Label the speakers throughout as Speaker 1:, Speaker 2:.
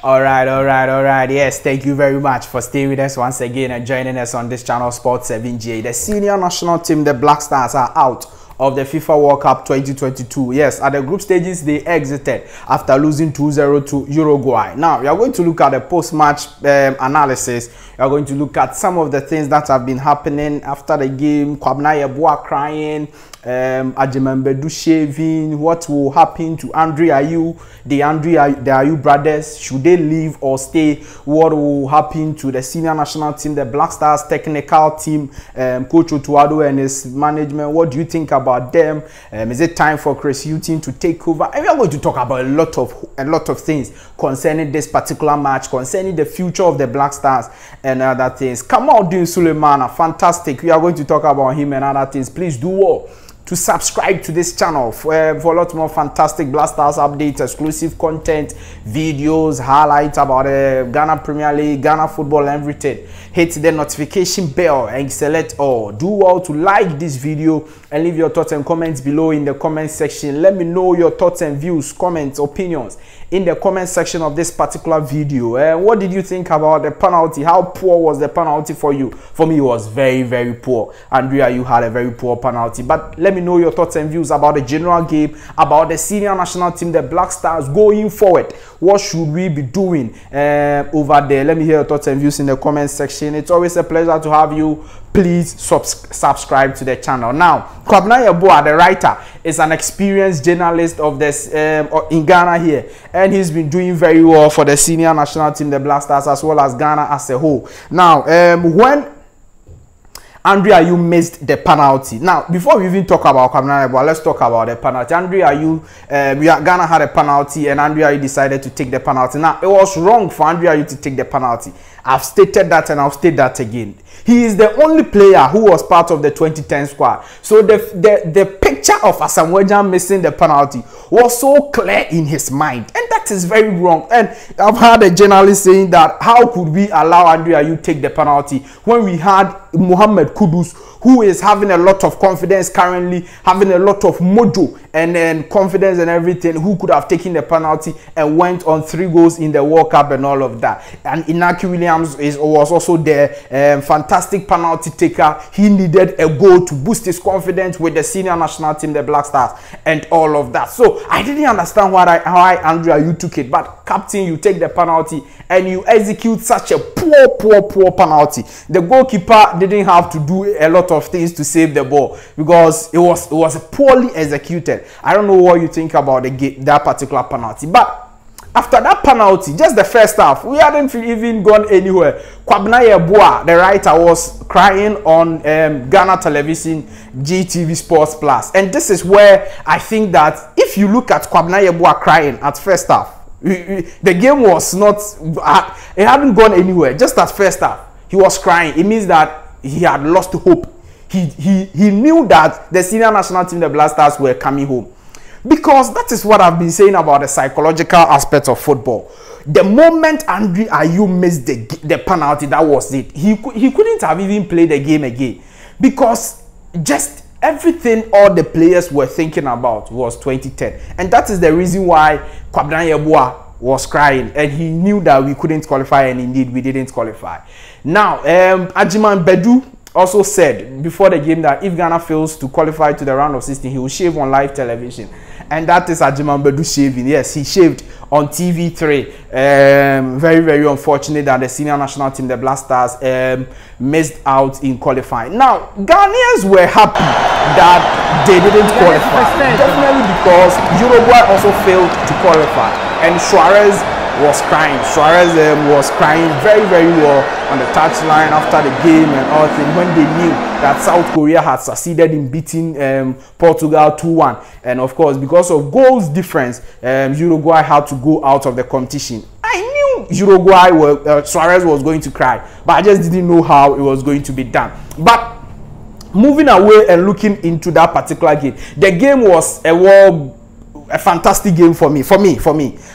Speaker 1: All right. Yes, thank you very much for staying with us once again and joining us on this channel, Sport 7J. The senior national team, the Black Stars, are out of the FIFA World Cup 2022. Yes, at the group stages, they exited after losing 2-0 to Uruguay. Now, we are going to look at the post-match analysis. We are going to look at some of the things that have been happening after the game. Kwabena Yeboah crying, Ajimambedu shaving, what will happen to Ayews, the Ayews brothers, should they leave or stay, what will happen to the senior national team, the Black Stars technical team, Coach Otuado and his management, what do you think about them? Is it time for Chris Hughton to take over? And we are going to talk about a lot of things concerning this particular match, concerning the future of the Black Stars and other things. Kamaldeen Suleiman, fantastic. We are going to talk about him and other things. Please do well to subscribe to this channel for a lot more fantastic Black Stars updates, exclusive content, videos, highlights about Ghana Premier League, Ghana football, and everything. Hit the notification bell and select all. Do well to like this video and leave your thoughts and comments below in the comment section. Let me know your thoughts and views, comments, opinions in the comment section of this particular video. What did you think about the penalty? How poor was the penalty for you? For me, it was very, very poor. Andrea, you had a very poor penalty. But let me know your thoughts and views about the general game, about the senior national team, the Black Stars going forward. What should we be doing over there? Let me hear your thoughts and views in the comment section. It's always a pleasure to have you. Please subscribe to the channel. Now, Kwabena Yeboah, the writer, is an experienced journalist of this in Ghana here, and he's been doing very well for the senior national team, the Black Stars, as well as Ghana as a whole. Now, when Ayews missed the penalty. Now, before we even talk about Kwabena Yeboah, let's talk about the penalty. Ayews, Ghana had a penalty, and Ayews decided to take the penalty. Now, it was wrong for Ayews to take the penalty. I've stated that and I'll state that again. He is the only player who was part of the 2010 squad. So the picture of Asamoah missing the penalty was so clear in his mind. And that is very wrong. And I've heard a journalist saying that how could we allow Ayews to take the penalty when we had Mohamed Kudus, who is having a lot of confidence currently, having a lot of mojo and confidence and everything, who could have taken the penalty and went on 3 goals in the World Cup and all of that. And Inaki Williams was also there, fantastic penalty taker. He needed a goal to boost his confidence with the senior national team, the Black Stars, and all of that. So I didn't understand how Ayews took it, but captain, you take the penalty and you execute such a poor penalty. The goalkeeper didn't have to do a lot of things to save the ball because it was poorly executed. I don't know what you think about that particular penalty, but after that penalty, just the first half, we hadn't even gone anywhere. Kwabena Yeboah, the writer, was crying on Ghana television, GTV Sports Plus, and this is where I think that if you look at Kwabena Yeboah crying at first half, the game was not, it hadn't gone anywhere. Just at first half, he was crying. It means that he had lost hope. He knew that the senior national team, the Black Stars, were coming home. Because that is what I've been saying about the psychological aspect of football. The moment Ayews missed the penalty, that was it. He couldn't have even played the game again. Because just everything all the players were thinking about was 2010. And that is the reason why Kwabena Yeboah was crying. And he knew that we couldn't qualify, and indeed we didn't qualify. Now, Ajimambedu also said before the game that if Ghana fails to qualify to the round of 16, he will shave on live television. And that is Ajimambedu shaving. Yes, he shaved on TV3. Very, very unfortunate that the senior national team, the Black Stars, missed out in qualifying. Now, Ghanaians were happy that they didn't qualify. Definitely because Uruguay also failed to qualify. And Suarez was crying. Suarez was crying very, very well on the touchline after the game and all things, when they knew that South Korea had succeeded in beating Portugal 2-1. And of course, because of goals difference, Uruguay had to go out of the competition. I knew Suarez was going to cry, but I just didn't know how it was going to be done. But moving away and looking into that particular game, the game was a fantastic game for me.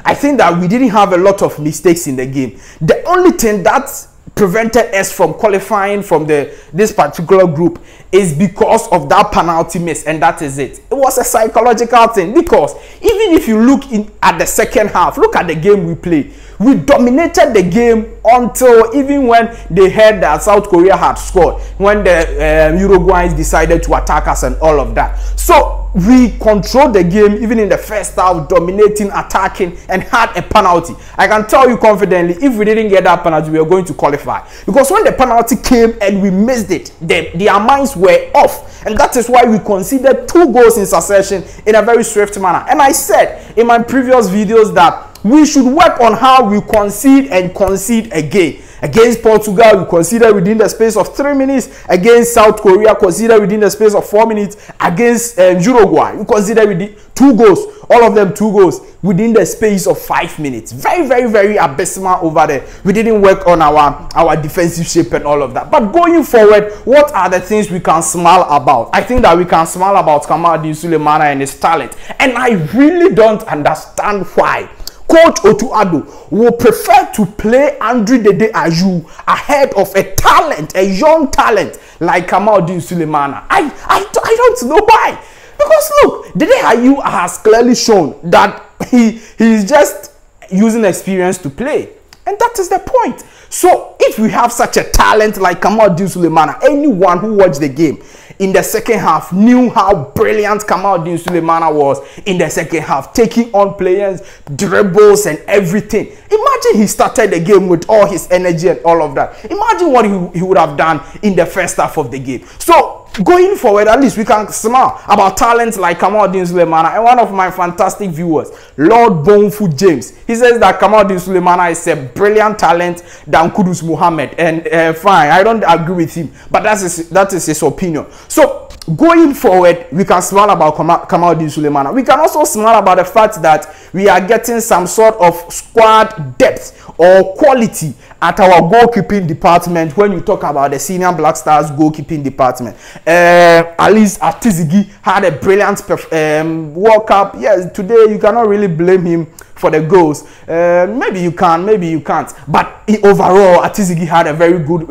Speaker 1: I think that we didn't have a lot of mistakes in the game. The only thing that prevented us from qualifying from this particular group is because of that penalty miss, and that is it. It was a psychological thing, because even if you look at the second half, look at the game we played. We dominated the game until even when they heard that South Korea had scored, when the Uruguayans decided to attack us and all of that. So we controlled the game even in the first half, dominating, attacking, and had a penalty. I can tell you confidently, if we didn't get that penalty, we were going to qualify. Because when the penalty came and we missed it, their minds were off. And that is why we conceded 2 goals in succession in a very swift manner. And I said in my previous videos that we should work on how we concede and concede again. Against Portugal, we conceded within the space of 3 minutes. Against South Korea, conceded within the space of 4 minutes. Against Uruguay, we conceded within 2 goals. All of them 2 goals within the space of 5 minutes. Very, very, very abysmal over there. We didn't work on our defensive shape and all of that. But going forward, what are the things we can smile about? I think that we can smile about Kamaldeen Sulemana and his talent. And I really don't understand why Coach Otuado will prefer to play Andre Dede Ayews ahead of a talent, a young talent like Kamaldeen Sulemana. I don't know why. Because look, Dede Ayews has clearly shown that he is just using experience to play. And that is the point. So if we have such a talent like Kamaldeen Sulemana, anyone who watched the game in the second half knew how brilliant Kamaldeen Sulemana was in the second half, taking on players, dribbles and everything. Imagine he started the game with all his energy and all of that. Imagine what he would have done in the first half of the game. So going forward, at least we can smile about talents like Kamaldeen Sulemana. And one of my fantastic viewers, Lord Bonfu James, he says that Kamaldeen Sulemana is a brilliant talent than Kudus Mohammed. And fine, I don't agree with him, but that is his opinion. So going forward, we can smile about Kamaldeen Sulemana. We can also smile about the fact that we are getting some sort of squad depth or quality at our goalkeeping department. When you talk about the senior Black Stars goalkeeping department, at least Atizigi had a brilliant World Cup. Yes, today you cannot really blame him for the goals. Maybe you can, maybe you can't. But overall, Atizigi had a very good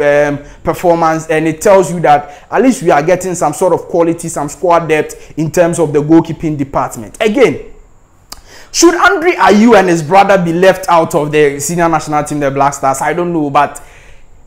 Speaker 1: performance, and it tells you that at least we are getting some sort of quality, some squad depth in terms of the goalkeeping department. Again, should Andre Ayews and his brother be left out of the senior national team, the Black Stars? I don't know, but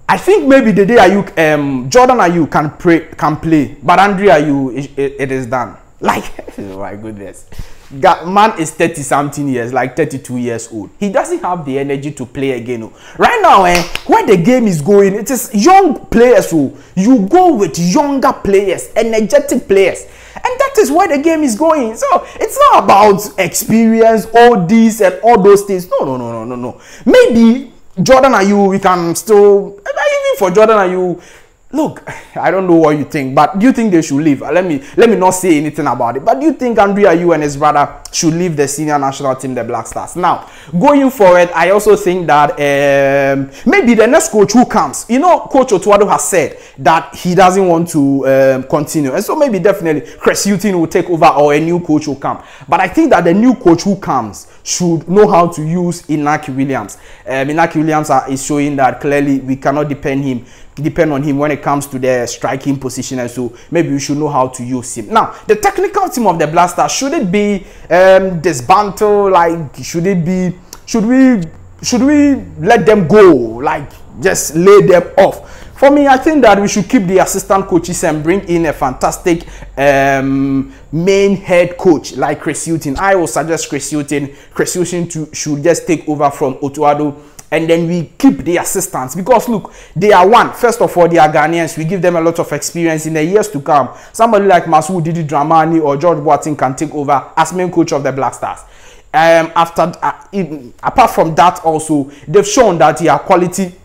Speaker 1: I think maybe the day Ayews, Jordan Ayews can play, but Andre Ayews, it is done. Like, oh my goodness. Man is 30-something years, like 32 years old. He doesn't have the energy to play again. Right now, where the game is going, it is young players. You go with younger players, energetic players. And that is where the game is going. So it's not about experience, all these and all those things. No. Maybe Jordan Ayews, we can still, even for Jordan Ayews, look, I don't know what you think, but do you think they should leave? Let me not say anything about it. But do you think Andre Ayews and his brother should leave the senior national team, the Black Stars? Now, going forward, I also think that maybe the next coach who comes, you know, Coach Otuado has said that he doesn't want to continue. And so maybe definitely Chris Hughton will take over or a new coach will come. But I think that the new coach who comes should know how to use Inaki Williams. Inaki Williams is showing that clearly we cannot depend on him when it comes to the striking position, and so maybe we should know how to use him. Now, the technical team of the Black Stars, should it be dismantled? Like, should we let them go? Like, just lay them off? For me, I think that we should keep the assistant coaches and bring in a fantastic main head coach like Chris Hughton. I will suggest Chris Hughton should just take over from Otuado, and then we keep the assistants, because look, they are one. First of all, they are Ghanaians. We give them a lot of experience in the years to come. Somebody like Masoud Didi Dramani or George Boateng can take over as main coach of the Black Stars. Apart from that, also they've shown that they are quality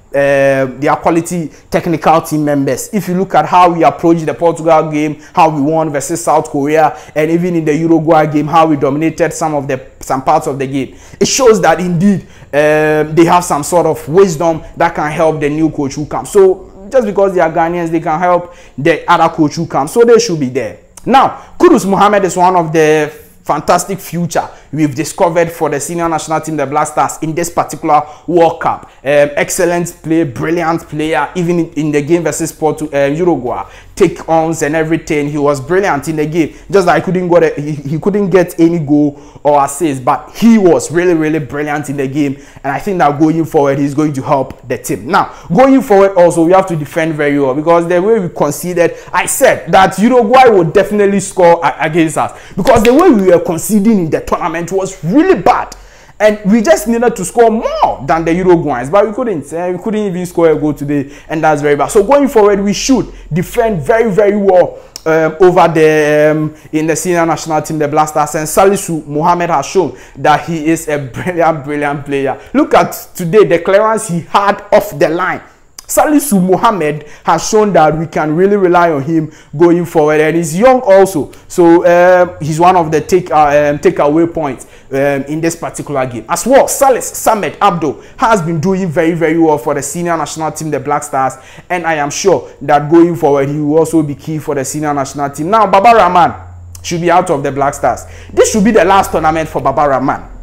Speaker 1: technical team members. If you look at how we approached the Portugal game, how we won versus South Korea, and even in the Uruguay game, how we dominated some parts of the game, it shows that indeed they have some sort of wisdom that can help the new coach who comes. So just because they are Ghanaians, they can help the other coach who comes. So they should be there. Now, Kudus Mohammed is one of the fantastic future we've discovered for the senior national team, the Black Stars, in this particular World Cup. Excellent play, brilliant player, even in the game versus Uruguay. Take-ons and everything, he was brilliant in the game. Just that he couldn't get any goal or assist, but he was really brilliant in the game. And I think that going forward, he's going to help the team. Now, going forward also, we have to defend very well, because the way we conceded, I said that Uruguay would definitely score against us, because the way we were conceding in the tournament was really bad. And we just needed to score more than the Uruguayans, but we couldn't. We couldn't even score a goal today, and that's very bad. So going forward, we should defend very well over the in the senior national team, the Black Stars. And Salisu Mohammed has shown that he is a brilliant player. Look at today, the clearance he had off the line. Salisu Mohammed has shown that we can really rely on him going forward, and he's young also, so he's one of the takeaway points in this particular game as well. Samed Abdo has been doing very well for the senior national team, the Black Stars, and I am sure that going forward he will also be key for the senior national team. Now Baba Rahman should be out of the Black Stars. This should be the last tournament for Baba Rahman.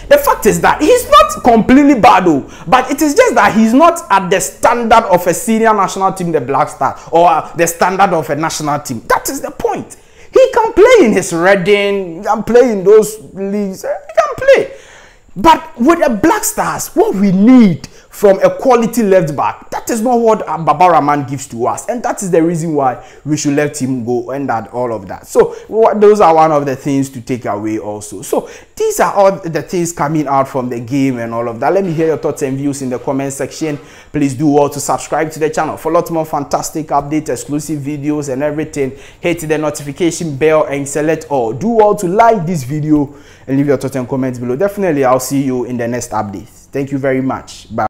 Speaker 1: The fact is that he's not completely bad though, but it is just that he's not at the standard of a senior national team, the Black Stars, or the standard of a national team. That is the point. He can play in his Reading, he can play in those leagues, he can play. But with the Black Stars, what we need from a quality left back, that is not what Baba Rahman gives to us, and that is the reason why we should let him go, and that all of that. So those are one of the things to take away also. So these are all the things coming out from the game and all of that. Let me hear your thoughts and views in the comment section. Please do all to subscribe to the channel for a lot more fantastic updates, exclusive videos and everything. Hit the notification bell and select all. Do all to like this video and leave your thoughts and comments below. Definitely I'll see you in the next update. Thank you very much. Bye.